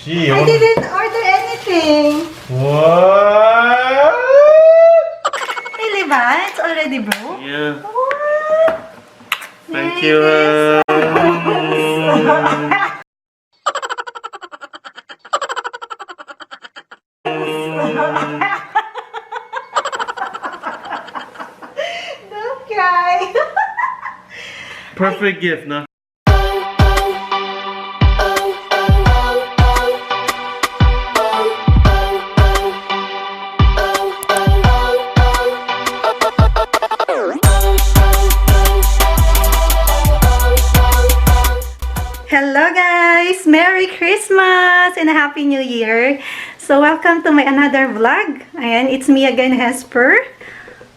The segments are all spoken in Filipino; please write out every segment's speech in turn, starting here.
She I didn't order anything. What? Really ba? It's already broke? Yeah. What? Thank Merry you. Don't cry. Perfect gift, no? Hello guys! Merry Christmas and a Happy New Year! So welcome to my another vlog. Ayan, it's me again, Hesper.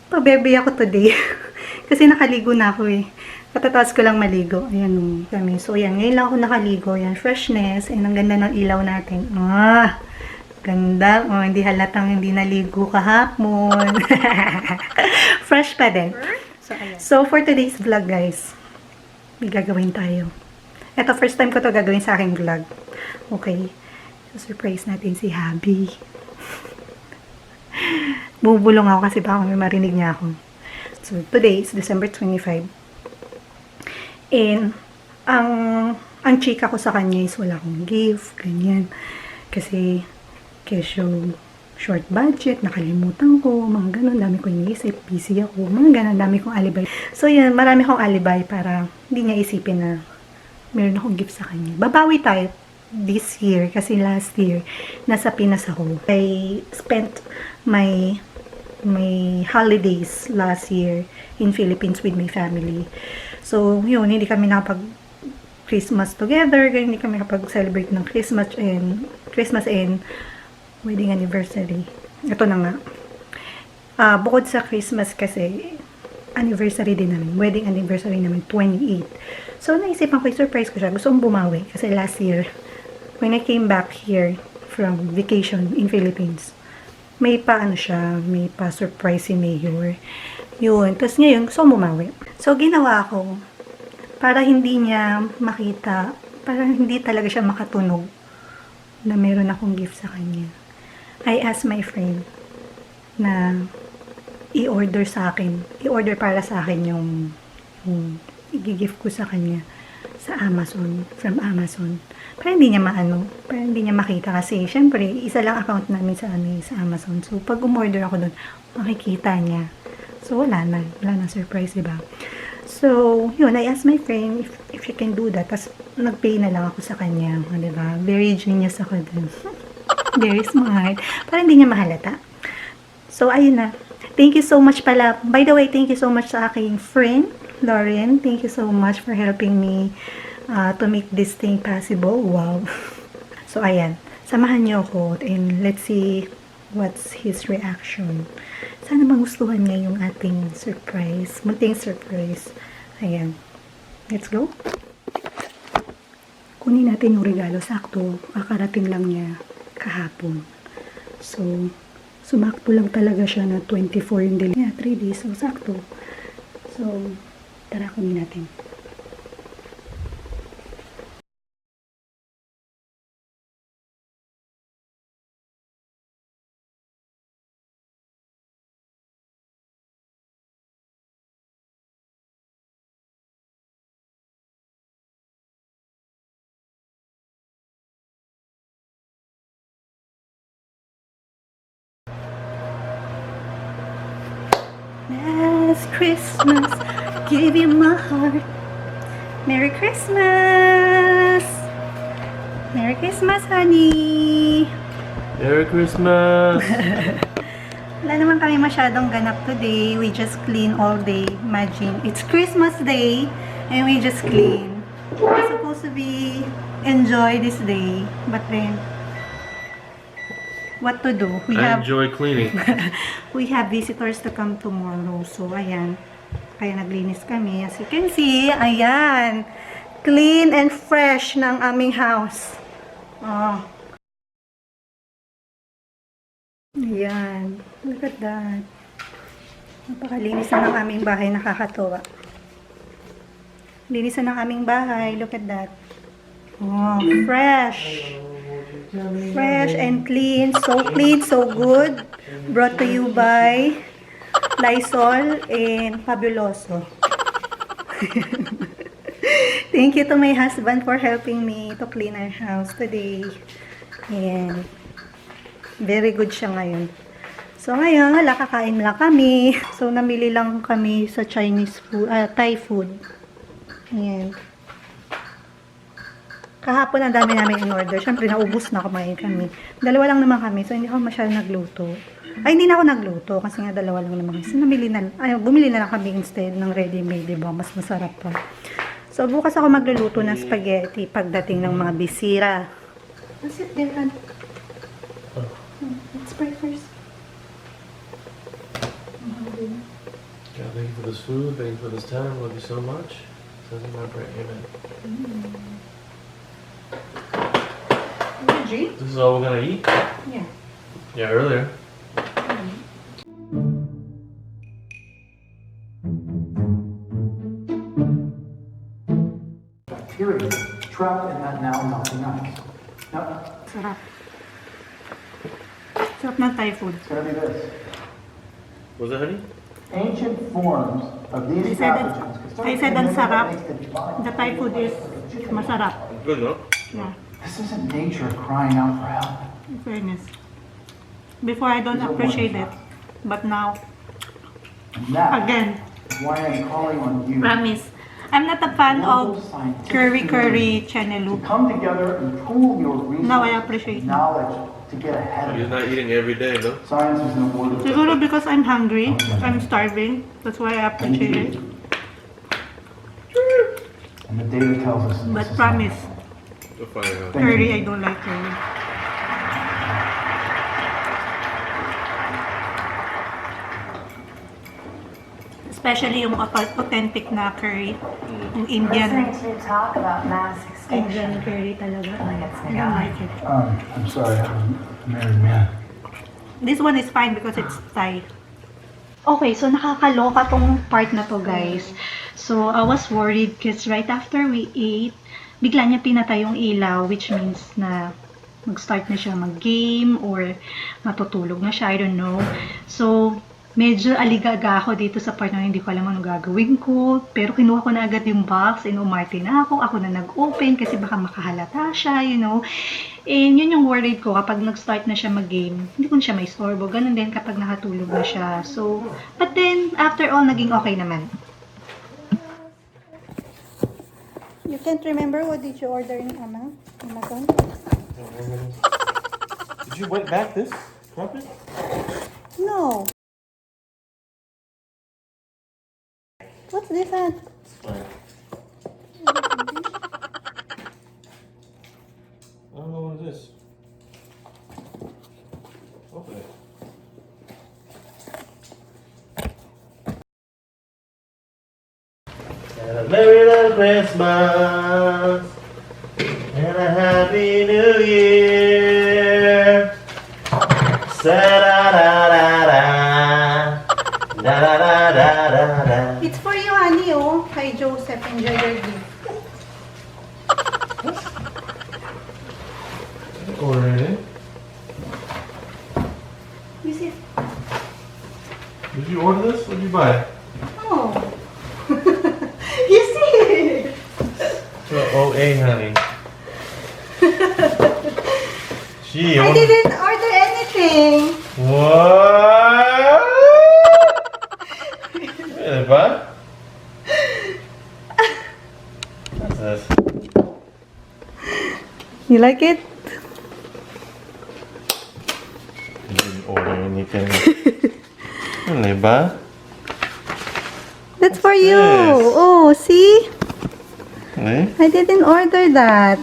Pabebe ako today. Kasi nakaligo na ako eh. Katatapos ko lang maligo. Ayan kami. So ayan, ngayon lang ako nakaligo. Ayan, freshness. And ang ganda ng ilaw natin. Ah! Ganda. Oh, hindi halatang hindi naligo kahapon. Fresh pa din. So for today's vlog guys, may gagawin tayo. Ito, first time ko to gagawin sa aking vlog. Okay. So, surprise natin si Habi. Bubulong ako kasi baka may marinig niya ako. So, today is December 25. And, ang chika ko sa kanya is wala akong gift, ganyan. Kasi, kesyo, short budget, nakalimutan ko, mga ganun, dami ko iniisip, busy ako, mga ganun, dami kong alibay. So, yan, marami kong alibay para hindi niya isipin na meron akong gift sa kanya. Babawi tayo this year kasi last year nasa Pinas ako. I spent my holidays last year in Philippines with my family. So, yun, hindi kami nakapag Christmas together, hindi kami nakapag-celebrate ng Christmas and wedding anniversary. Ito na nga. Bukod sa Christmas kasi anniversary din namin, wedding anniversary namin, 28. So, naisipan ko, surprise ko siya. Gusto kong bumawi. Kasi last year, when I came back here from vacation in Philippines, may pa surprise si Mayor. Yun. Tapos ngayon, gusto kong bumawi. So, ginawa ko, para hindi niya makita, para hindi talaga siya makatunog na meron akong gift sa kanya. I asked my friend na i-order para sa akin yung i-gift ko sa kanya sa Amazon, from Amazon. Para hindi niya para hindi niya makita kasi syempre, isa lang account namin sa Amazon. So, pag umorder ako doon, makikita niya. So, wala na surprise, diba? So, yun, I asked my friend if she can do that. Tapos, nag-pay na lang ako sa kanya, diba? Very genius ako dun. Very smart. Para hindi niya mahalata. So, ayun na. Thank you so much pala. By the way, thank you so much sa aking friend, Lauren. Thank you so much for helping me to make this thing possible. Wow. So, ayan. Samahan niyo ako and let's see what's his reaction. Sana magustuhan niya yung ating surprise. Munting surprise. Ayan. Let's go. Kunin natin yung regalo. Sakto. Kakarating lang niya kahapon. So, sumakto lang talaga siya na 24 yung delivery. Yeah, 3 days. So, sakto. So, tara, kunin natin. Last Christmas, give you my heart. Merry Christmas! Merry Christmas, honey! Merry Christmas! Wala naman kami masyadong ganap today. We just clean all day. Imagine, it's Christmas Day and we just clean. We're supposed to be enjoy this day. But then, what to do? I enjoy cleaning. We have visitors to come tomorrow. So, ayan. Kaya naglinis kami. As you can see, ayan. Clean and fresh ng aming house. Oh. Ayan. Look at that. Napakalinis na ng aming bahay. Nakakatuwa. Linis na ng aming bahay. Look at that. Oh, fresh. Fresh and clean. So good. Brought to you by Lysol and Fabuloso. Thank you to my husband for helping me to clean our house today. And very good siya ngayon. So ngayon, wala, kakain lang kami. So namili lang kami sa Chinese food, Thai food. Ayan. Kahapon ang dami namin in order. Siyempre naubos na kumain kami. Dalawa lang naman kami, so hindi ako masyadong nagluto. Ay, hindi na ako nagluto kasi nga dalawa lang naman. So bumili na lang kami instead ng ready-made, diba? Mas masarap pa. So bukas ako magluluto ng spaghetti pagdating ng mga bisira. Let's sit there, Han. Let's pray first. God, thank you for this food. Thank you for this time. Love you so much. Says in my prayer. Amen. This is all we're gonna eat? Yeah. Yeah, earlier. Bacteria trapped in that now melting ice. Now, Sarap. Sarap ng Thai food. it's gonna be this. Was it honey? Ancient forms of these pathogens. I said ang sarap. The Thai food is masarap. Good, no? Yeah. This isn't nature crying out for help. In fairness. Before I don't appreciate it. But now, And that again, is why I'm calling on you promise. I'm not a fan of curry chenelu. to come together and pool your resources, Now I appreciate it. knowledge to get ahead of You're it. not eating every day, no? Science is no more than Siguro because I'm hungry, I'm starving. That's why I appreciate it. and the data tells us. But this is promise, The firehouse. curry, I don't like curry. Especially yung authentic na curry. Yung Indian. Listening to you talk about mass Indian extinction curry talaga. gets I me don't going. like it. I'm sorry, I'm a married man. This one is fine because it's Thai. Okay, so nakakaloka tong part na to, guys. So, I was worried because right after we ate, bigla niya pinatay yung ilaw, which means na mag-start na siya mag-game or matutulog na siya, I don't know. So, medyo aligaga ako dito sa part na hindi ko alam anong gagawin ko. Pero kinuha ko na agad yung box and umarte na ako. Ako na nag-open kasi baka makahalata siya, you know. And yun yung worried ko kapag nag-start na siya mag-game. Hindi ko na siya may istorbo. Ganun din kapag nakatulog na siya. So, but then, after all, naging okay naman. You can't remember what did you order in Amazon? Did you wet back this carpet? No. What's this at? Fine. I don't know what it is. Open it. And a Merry Little Christmas and a Happy New Year. Sa-da-da-da-da. Da-da-da-da-da-da. It's for you, honey, oh. Kay Joseph. Enjoy your gift. Order it in. You see? Did you order this? What did you buy? Oh. You see? OA, honey. Gee, I didn't order anything. What? Really, bud? What's this? You like it? You didn't order anything. Really, bud? That's for you. this? Oh, see? Really? I didn't order that.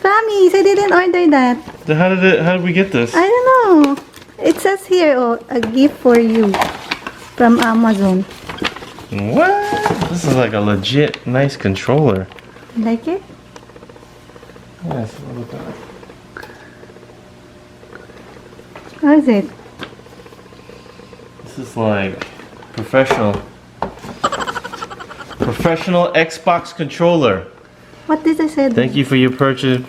Promise, I didn't order that. So how did we get this? I don't know. It says here, oh, a gift for you from Amazon. What? This is like a legit nice controller. You like it? Yes, look at that. How is it? This is like professional Xbox controller. What did I say? Thank you for your purchase.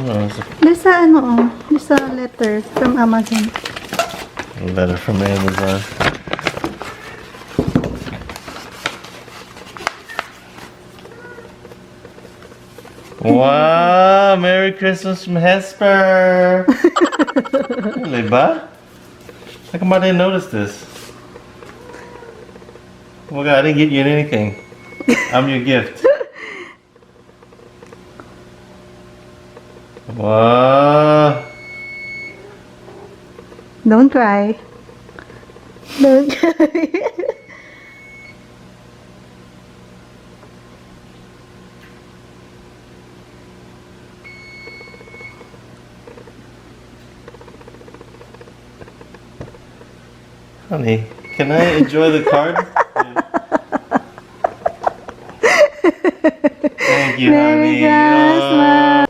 Oh, it's There's a, there's a letter from Amazon. a letter from Amazon. Wow! Merry Christmas from Hesper! Really, ba? How come I didn't notice this? Oh my God, I didn't get you anything. I'm your gift. Wow! Don't cry. Don't cry. Honey, can I enjoy the card? Thank you, Merry honey. Christmas.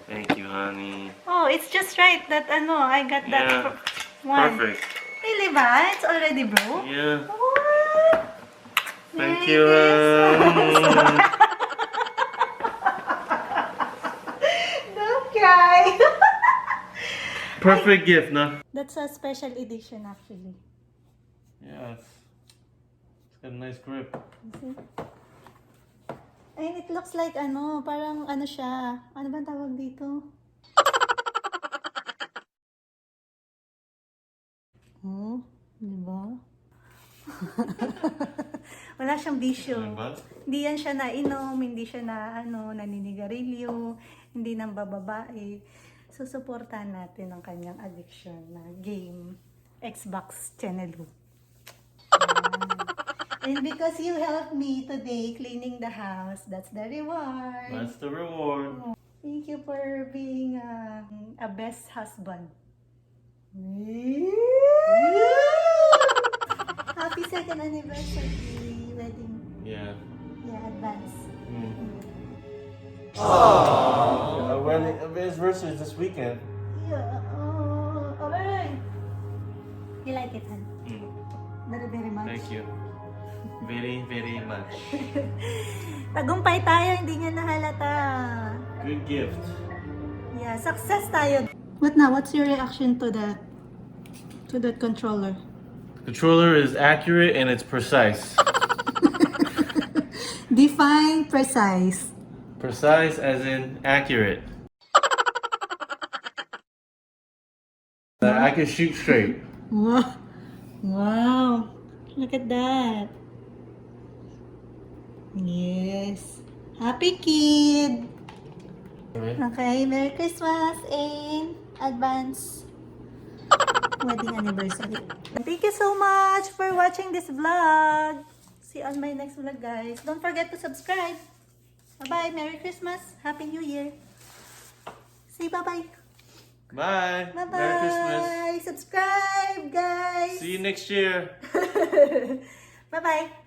Thank you, honey. Oh, it's just right that I got that Yeah, one. perfect. Really ba? It's already broke? Yeah. What? Thank Merry you, Christmas. Don't cry. Perfect gift, no? That's a special edition actually. Yeah, it's got a nice grip. See? And it looks like parang siya. Ano ba tawag dito? Oh, di ba? Wala siyang bisyo. Diba? Hindi yan siya nainom, hindi siya naninigarilyo, hindi nang bababae. So, supportahan natin ang kanyang addiction na game, Xbox Channel. And because you helped me today cleaning the house, that's the reward. That's the reward. Thank you for being a best husband. Happy second anniversary wedding. Yeah. Yeah, advance. Our wedding anniversary is this weekend. Yeah. Oh, alright. You like it, hon? Very, very much. Thank you. Very, very much. Tagumpay tayo, hindi niya nahalata. Good gift. Yeah, success tayo. What now? What's your reaction to that controller? Controller is accurate and it's precise. Define precise. Precise as in accurate. I can shoot straight. Wow. Wow. Look at that. Yes. Happy kid. Okay, Merry Christmas in advance wedding anniversary. Thank you so much for watching this vlog. See you on my next vlog, guys. Don't forget to subscribe. Bye-bye. Merry Christmas. Happy New Year. Say bye-bye. Bye. Bye-bye. Merry Christmas. Subscribe, guys. See you next year. Bye-bye.